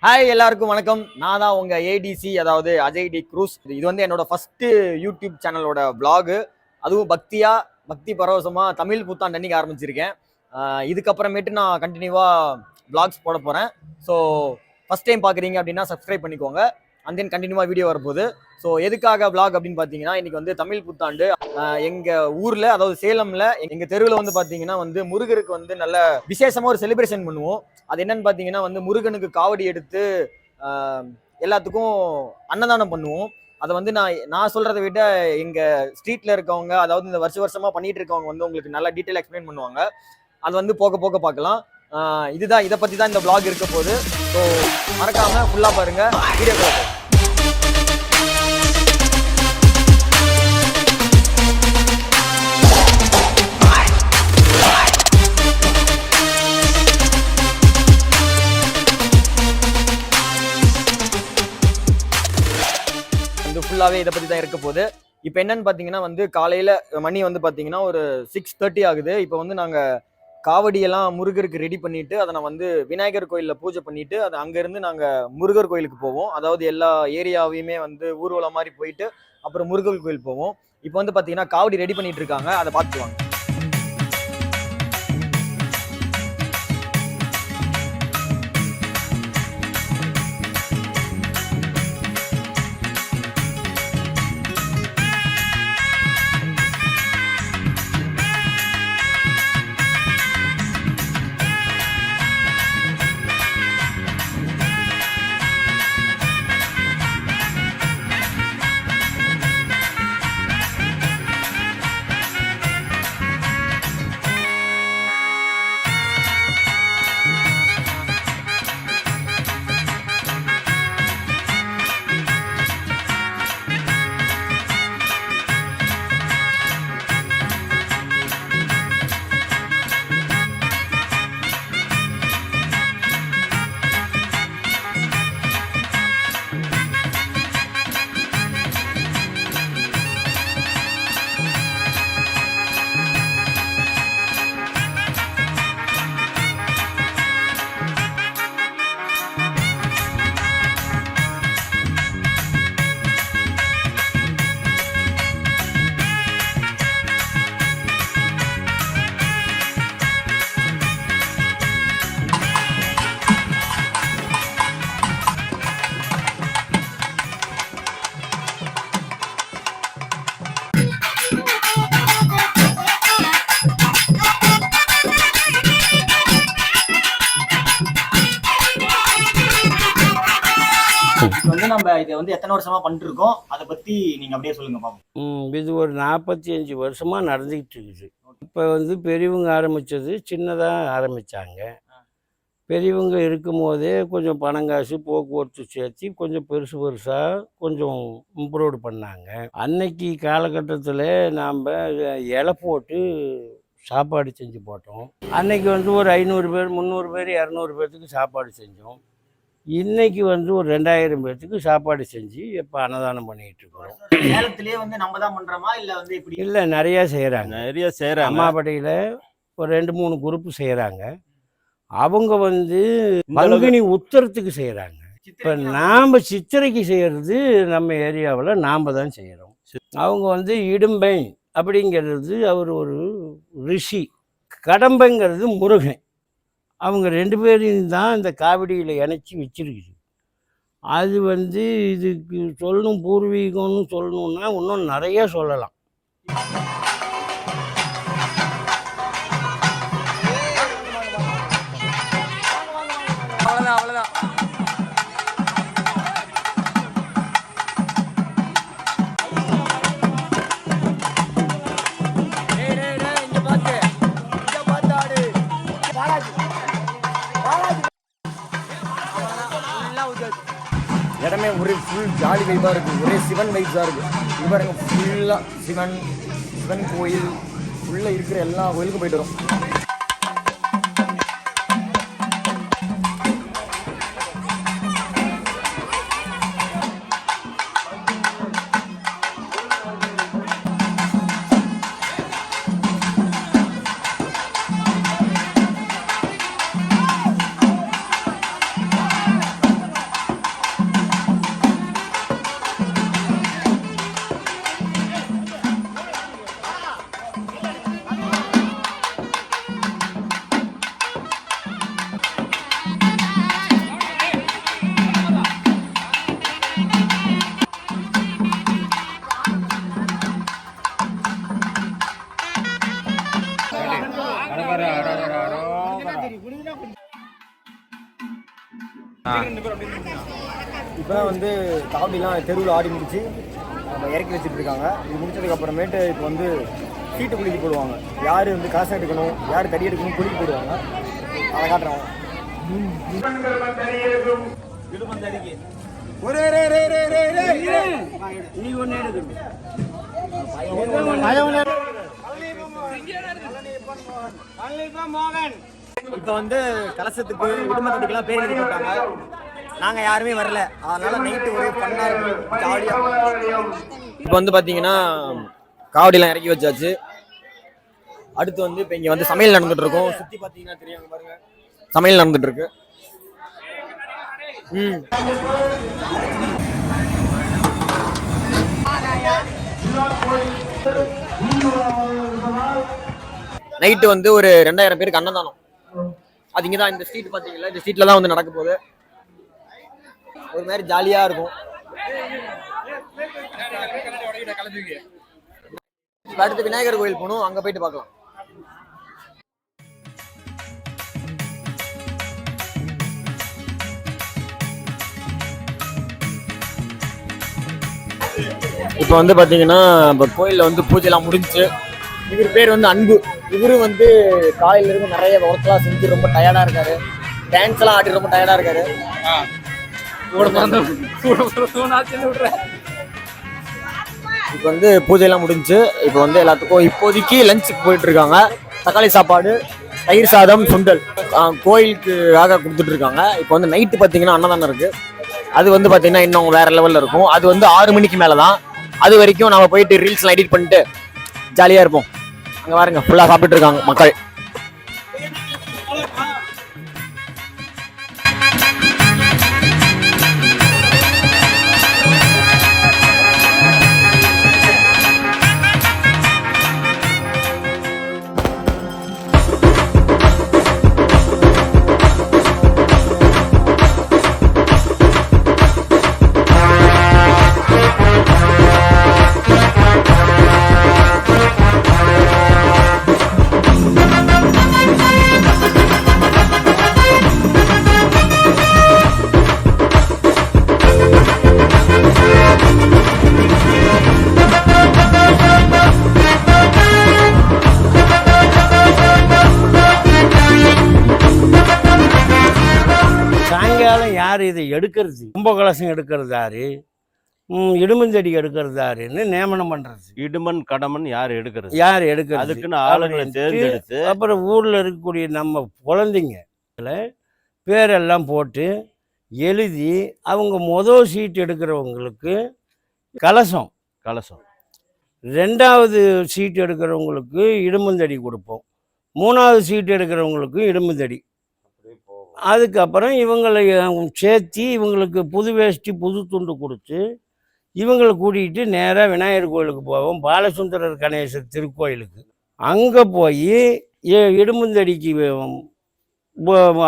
Hi எல்லாருக்கும் வணக்கம். நான் தான் உங்க ஏடிசி, அதாவது அஜய் டி க்ரூஸ். இது வந்து என்னோட ஃபர்ஸ்ட் யூடியூப் சேனலோட vlog. அதுவும் பக்தி பரவசமா தமிழ் புத்தாண்டு அன்னைக்கு ஆரம்பிச்சிருக்கேன். இதுக்கப்புறமேட்டு நான் கண்டினியூவா vlogs போட போறேன். ஸோ ஃபர்ஸ்ட் டைம் பார்க்குறீங்க அப்படின்னா சப்ஸ்கிரைப் பண்ணிக்கோங்க. அண்ட் தென் கண்டினியூவா வீடியோ வரப்போகுது. ஸோ எதுக்காக vlog அப்படின்னு பார்த்தீங்கன்னா, இன்னைக்கு வந்து தமிழ் புத்தாண்டு. எங்க ஊர்ல, அதாவது சேலம்ல எங்க தெருவில் வந்து பார்த்தீங்கன்னா வந்து முருகருக்கு வந்து நல்ல விசேஷமா ஒரு செலிப்ரேஷன் பண்ணுவோம். அது என்னன்னு பார்த்தீங்கன்னா வந்து முருகனுக்கு காவடி எடுத்து எல்லாத்துக்கும் அன்னதானம் பண்ணுவோம். அதை வந்து நான் சொல்றதை விட எங்க ஸ்ட்ரீட்ல இருக்கவங்க, அதாவது இந்த வருஷமா பண்ணிட்டு இருக்கவங்க வந்து உங்களுக்கு நல்லா டீட்டெயில் எக்ஸ்பிளைன் பண்ணுவாங்க. அது வந்து போக போக பார்க்கலாம். இதை பத்தி தான் இந்த vlog இருக்க போகுது. ஸோ மறக்காம ஃபுல்லா பாருங்க. வீடியோ பார்ப்போம். ஃபுல்லாவே இதை பத்தி தான் இருக்க போகுது. இப்போ என்னன்னு பாத்தீங்கன்னா வந்து காலையில மணி வந்து பாத்தீங்கன்னா ஒரு 6:30 ஆகுது. இப்போ வந்து நாங்க காவடியெல்லாம் முருகருக்கு ரெடி பண்ணிட்டு அதை நான் வந்து விநாயகர் கோயில்ல பூஜை பண்ணிட்டு அது அங்க இருந்து நாங்க முருகர் கோயிலுக்கு போவோம். அதாவது எல்லா ஏரியாவையுமே வந்து ஊர்வலம் மாதிரி போயிட்டு அப்புறம் முருகர் கோயில் போவோம். இப்போ வந்து பாத்தீங்கன்னா காவடி ரெடி பண்ணிட்டு இருக்காங்க, அதை பார்த்துவாங்க. நம்ம இதை வந்து எத்தனை வருஷமா பண்ணிட்டு இருக்கோம், அதை பத்தி நீங்க அப்படியே சொல்லுங்க பாப்போம். இது ஒரு 45 வருஷமா நடந்துக்கிட்டு இருக்குது. இப்போ வந்து பெரியவங்க ஆரம்பித்தது சின்னதாக ஆரம்பித்தாங்க. பெரியவங்க இருக்கும் போதே கொஞ்சம் பணம் காசு போக்குவரத்து சேர்த்து கொஞ்சம் பெருசாக கொஞ்சம் இம்ப்ரூவ் பண்ணாங்க. அன்னைக்கு காலகட்டத்தில் நாம் இலை போட்டு சாப்பாடு செஞ்சு போட்டோம். அன்னைக்கு வந்து ஒரு 500 பேர் 300 பேர் 200 பேர்த்துக்கு சாப்பாடு செஞ்சோம். இன்னைக்கு வந்து ஒரு 2000 பேர்த்துக்கு சாப்பாடு செஞ்சு இப்போ அன்னதானம் பண்ணிட்டு இருக்கிறோம். சேலத்திலேயே வந்து நம்ம தான் பண்றோமா இல்ல வந்து இப்படி? இல்லை, நிறையா செய்கிறாங்க. அம்மாப்பட்டியில் ஒரு 2-3 குரூப்பு செய்கிறாங்க. அவங்க வந்து பங்குனி உத்தரத்துக்கு செய்கிறாங்க. இப்போ நாம் சித்திரைக்கு செய்கிறது நம்ம ஏரியாவில் நாம் தான் செய்கிறோம். அவங்க வந்து இடும்பை அப்படிங்கிறது அவர் ஒரு ரிஷி, கடம்பைங்கிறது முருகன். அவங்க 2 பேரையும் தான் இந்த காவடியில் இணைச்சி வச்சிருக்குது. அது வந்து இதுக்கு சொல்லணும், பூர்வீகம்னு சொல்லணுன்னா இன்னும் நிறைய சொல்லலாம். அவ்வளோதான். இடமே ஒரே ஃபுல் ஜாலி வைப்பாக இருக்குது, ஒரே சிவன் வைப்ஸாக இருக்குது. இது பாருங்க, ஃபுல்லாக சிவன் கோயில் ஃபுல்லாக இருக்கிற எல்லா கோயிலுக்கும் போயிட்டு வரும். இப்போ வந்து காவடிலாம் தெருவில் ஆடி முடிச்சு நம்ம இறக்கி வச்சுட்டு இருக்காங்க. இது முடிச்சதுக்கு அப்புறமேட்டு இப்போ வந்து சீட்டு குலுக்கி போடுவாங்க. யார் வந்து காசு எடுக்கணும், யார் தடி எடுக்கணும் குலுக்கி போடுவாங்க. அதை காட்டுறாங்க. இப்போ வந்து கலசத்துக்கு விடுமத்துக்கெல்லாம் பேர் எழுதி போட்டாங்க. நாங்க யாருமே வரல, அதனால நைட்டு ஒரே பண்ணா இருக்கும், ஜாலியா. இப்போ வந்து பாத்தீங்கன்னா காவடிலாம் இறக்கி வச்சாச்சு. அடுத்து வந்து இப்போ இங்க வந்து சமையல் நடந்துட்டு இருக்கும். சுத்தி பாத்தீங்கன்னா தெரியும் பாருங்க, சமையல் நடந்துட்டு இருக்கு. நைட்டு வந்து ஒரு 2000 பேருக்கு அன்னதானம். அது இங்கதான் இந்த ஸ்ட்ரீட் பாத்தீங்களா, இந்த ஸ்ட்ரீட்ல தான் வந்து நடக்க போகுது. ஒரு மாதிரி ஜாலியா இருக்கும். அடுத்து விநாயகர் கோயில் போகணும், அங்க போயிட்டு பார்க்கலாம். இப்போ வந்து பாத்தீங்கன்னா இப்போ கோயில்ல வந்து பூஜைலாம் முடிஞ்சு. இவர் பேர் வந்து அன்பு. இவரு வந்து காலையில இருந்து நிறைய ஒர்க்லாம் செஞ்சு ரொம்ப டயர்டா இருக்காரு. டான்ஸ் எல்லாம் ஆடி ரொம்ப டயர்டா இருக்காரு. இப்போ வந்து பூஜையெல்லாம் முடிஞ்சு. இப்போ வந்து எல்லாத்துக்கும் இப்போதைக்கு லஞ்சுக்கு போயிட்டு இருக்காங்க. தக்காளி சாப்பாடு, தயிர் சாதம், சுண்டல் கோயிலுக்காக கொடுத்துட்டு இருக்காங்க. இப்போ வந்து நைட்டு பார்த்தீங்கன்னா அன்னதானம் இருக்கு. அது வந்து பார்த்தீங்கன்னா இன்னும் வேற லெவலில் இருக்கும். அது வந்து 6 மணிக்கு மேலே தான். அது வரைக்கும் நம்ம போயிட்டு ரீல்ஸ்லாம் எடிட் பண்ணிட்டு ஜாலியாக இருப்போம். அங்கே பாருங்க, ஃபுல்லாக சாப்பிட்டு இருக்காங்க மக்கள். யார் இதை எடுக்கிறது, கும்பகலசம் எடுக்கிறது யாரு, இடுமஞ்செடி எடுக்கிறது யாருன்னு நியமனம் பண்றது. இடுமன் கடமன் யார் எடுக்கிறது, யார் எடுக்கிறது, அதுக்குன்னு ஆளுங்களை தேர்ந்தெடுத்து அப்புறம் ஊர்ல இருக்கக்கூடிய நம்ம குழந்தைங்க பேரெல்லாம் போட்டு எழுதி அவங்க முதல் சீட் எடுக்கிறவங்களுக்கு கலசம், 2வது சீட் எடுக்கிறவங்களுக்கு இடுமந்தடி கொடுப்போம், 3வது சீட் எடுக்கிறவங்களுக்கு இடுமந்தடி. அதுக்கப்புறம் இவங்களை சேர்த்தி இவங்களுக்கு புது வேஷ்டி புது துண்டு கொடுத்து இவங்களை கூட்டிகிட்டு நேராக விநாயகர் கோயிலுக்கு போவோம். பாலசுந்தரர் கணேசர் திருக்கோயிலுக்கு அங்கே போய் இடுமுந்தடிக்கு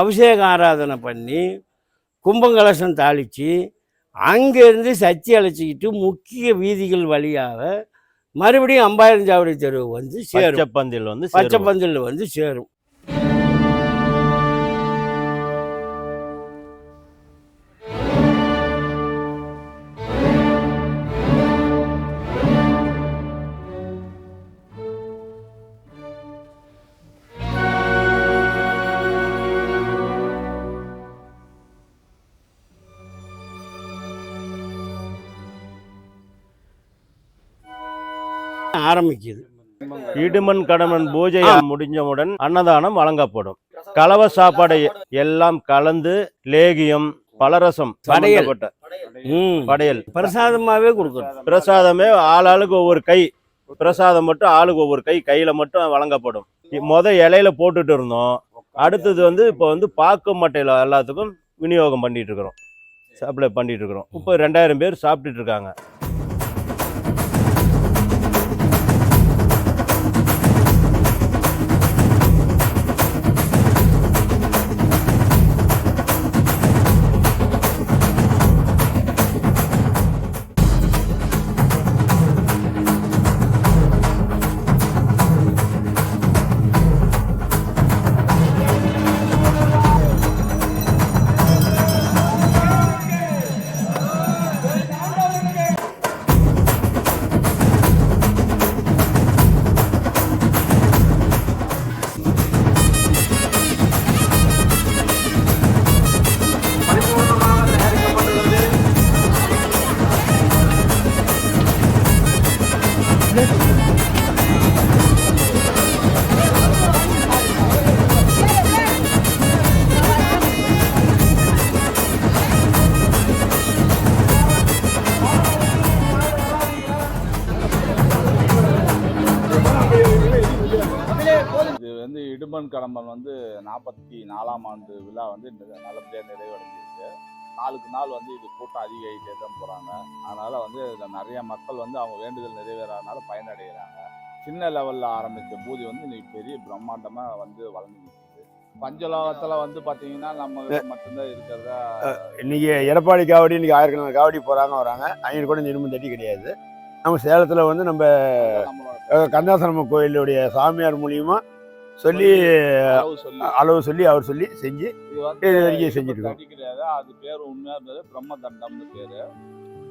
அபிஷேக ஆராதனை பண்ணி கும்பகலசம் தாளித்து அங்கேருந்து சச்சி அழைச்சிக்கிட்டு முக்கிய வீதிகள் வழியாக மறுபடியும் அம்பாயிரஞ்சாவடி தெருவு வந்து சேரும். பச்சைப்பந்தில் வந்து சேரும். ஆரம்பிக்குது. இடுமன் கடமன் பூஜை முடிஞ்சவுடன் அன்னதானம் வழங்கப்படும். கலவ சாப்பாடு எல்லாம் கலந்து லேகியம், பலரசம், படையல் பிரசாதமாவே கொடுக்கணும். பிரசாதமே ஆளுக்கு ஒவ்வொரு கை பிரசாதம் மட்டும் ஆளுக்கு ஒவ்வொரு கையில மட்டும் வழங்கப்படும். இலையில போட்டுட்டு இருந்தோம். அடுத்தது வந்து இப்போ வந்து பாக்கு மட்டையில எல்லாத்துக்கும் விநியோகம் பண்ணிட்டு இருக்கிறோம், சப்ளை பண்ணிட்டு இருக்கிறோம். இப்போ 2000 பேர் சாப்பிட்டுட்டு இருக்காங்க. கடம்பன் வந்து 44ஆம் ஆண்டு விழா வந்து நல்லபடியாக நிறைவடைஞ்சிருக்கு. நாளுக்கு நாள் வந்து இது கூட்டம் அதிகரிக்கிட்டே தான் போகிறாங்க. அதனால் வந்து இதில் நிறைய மக்கள் வந்து அவங்க வேண்டுதல் நிறைவேறாதனால பயனடைகிறாங்க. சின்ன லெவலில் ஆரம்பித்த பூஜை வந்து இன்னைக்கு பெரிய பிரம்மாண்டமாக வந்து வளர்ந்து நிற்குது. பஞ்சலோகத்தில் வந்து பார்த்தீங்கன்னா நம்ம மட்டும்தான் இருக்கிறதா. இன்னைக்கு எடப்பாடி காவடி இன்னைக்கு 1000 காவடி போகிறாங்க வராங்க. 500 கூட இரும்பு தட்டி கிடையாது. நம்ம சேலத்தில் வந்து நம்ம கந்தாசனம்ம கோயிலுடைய சாமியார் மூலியமாக சொல்லி அளவு சொல்லி அவர் சொல்லி செஞ்சு இது வரைக்கும் செஞ்சுட்டு இருக்கோம். கிடையாது, அது பேர் உண்மையாக இருந்தது பிரம்ம தண்டம்னு பேர்.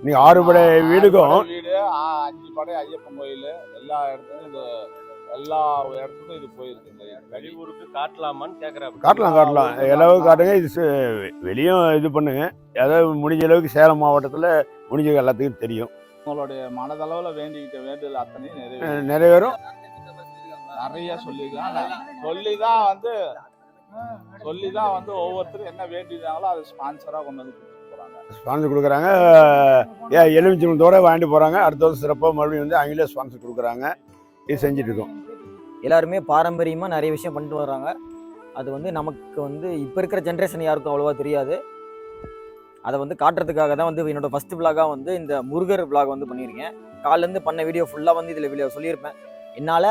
இன்னைக்கு 6 படை வீடுக்கும் வீடு 5 படை ஐயப்பன் கோயில் எல்லா இடத்துலையும் இது எல்லா இடத்துக்கும் இது போயிருக்கு. வெளியூருக்கு காட்டலாமான்னு கேட்குறாங்க. காட்டலாம் எல்லாவும் காட்டுங்க. இது வெளியும் இது பண்ணுங்க. அதாவது முடிஞ்ச அளவுக்கு சேலம் மாவட்டத்தில் முடிஞ்ச எல்லாத்துக்கும் தெரியும். உங்களுடைய மனதளவில் வேண்டிக்கிட்ட வேண்டுதல் அத்தனையும் நிறைவேறும். நிறைய சொல்லிதான் வந்து ஒவ்வொருத்தரும் என்ன வேண்டினாங்களோ அதை ஸ்பான்சராக கொண்டு வந்து கொடுத்துட்டு போகிறாங்க. ஸ்பான்சர் கொடுக்குறாங்க. எலுமிச்சம்பழத்தோட வாங்கிட்டு போகிறாங்க. அடுத்த வருஷம் சிறப்பாக மறுபடியும் வந்து அவங்களே ஸ்பான்சர் கொடுக்குறாங்க. இது செஞ்சுட்டு இருக்கோம். எல்லாருமே பாரம்பரியமாக நிறைய விஷயம் பண்ணிட்டு வர்றாங்க. அது வந்து நமக்கு வந்து இப்போ இருக்கிற ஜென்ரேஷன் யாருக்கும் அவ்வளோவா தெரியாது. அதை வந்து காட்டுறதுக்காக தான் வந்து என்னோட ஃபஸ்ட்டு விலாகாக வந்து இந்த முருகர் விலாக் வந்து பண்ணியிருக்கேன். காலிலேருந்து பண்ண வீடியோ ஃபுல்லாக வந்து இதில் சொல்லியிருப்பேன். என்னால்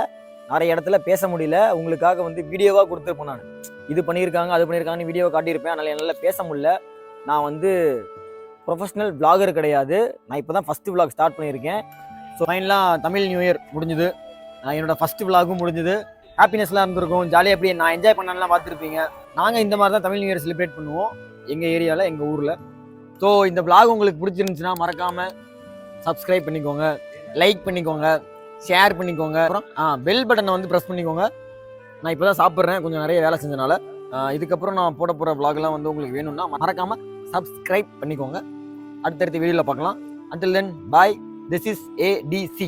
நிறைய இடத்துல பேச முடியல, உங்களுக்காக வந்து வீடியோவாக கொடுத்துருப்பேன். நான் இது பண்ணியிருக்காங்க அது பண்ணியிருக்காங்கன்னு வீடியோவை காட்டியிருப்பேன். அதனால் என்னால் பேச முடியல. நான் வந்து ப்ரொஃபஷ்னல் விலாகர் கிடையாது. நான் இப்போ தான் ஃபஸ்ட்டு விலாக் ஸ்டார்ட் பண்ணியிருக்கேன். ஸோ ஃபைனலாக தமிழ் நியூ இயர் முடிஞ்சுது. என்னோடய ஃபஸ்ட்டு விலாகும் முடிஞ்சுது. ஹாப்பினஸ்லாம் இருந்திருக்கும். ஜாலியாக எப்படி நான் என்ஜாய் பண்ணலாம் பார்த்துருப்பீங்க. நாங்கள் இந்த மாதிரி தான் தமிழ் நியூ இயர் செலிப்ரேட் பண்ணுவோம் எங்கள் ஏரியாவில், எங்கள் ஊரில். ஸோ இந்த விலாக் உங்களுக்கு பிடிச்சிருந்துச்சுன்னா மறக்காமல் சப்ஸ்கிரைப் பண்ணிக்கோங்க, லைக் பண்ணிக்கோங்க, ஷேர் பண்ணிக்கோங்க. அப்புறம் பெல் பட்டனை வந்து ப்ரெஸ் பண்ணிக்கோங்க. நான் இப்போ தான் சாப்பிட்றேன், கொஞ்சம் நிறைய வேலை செஞ்சனால. இதுக்கப்புறம் நான் போட போகிற விலாக்லாம் வந்து உங்களுக்கு வேணும்னா மறக்காமல் சப்ஸ்கிரைப் பண்ணிக்கோங்க. அடுத்தடுத்த வீடியோவில் பார்க்கலாம். Until then, bye. This is ADC.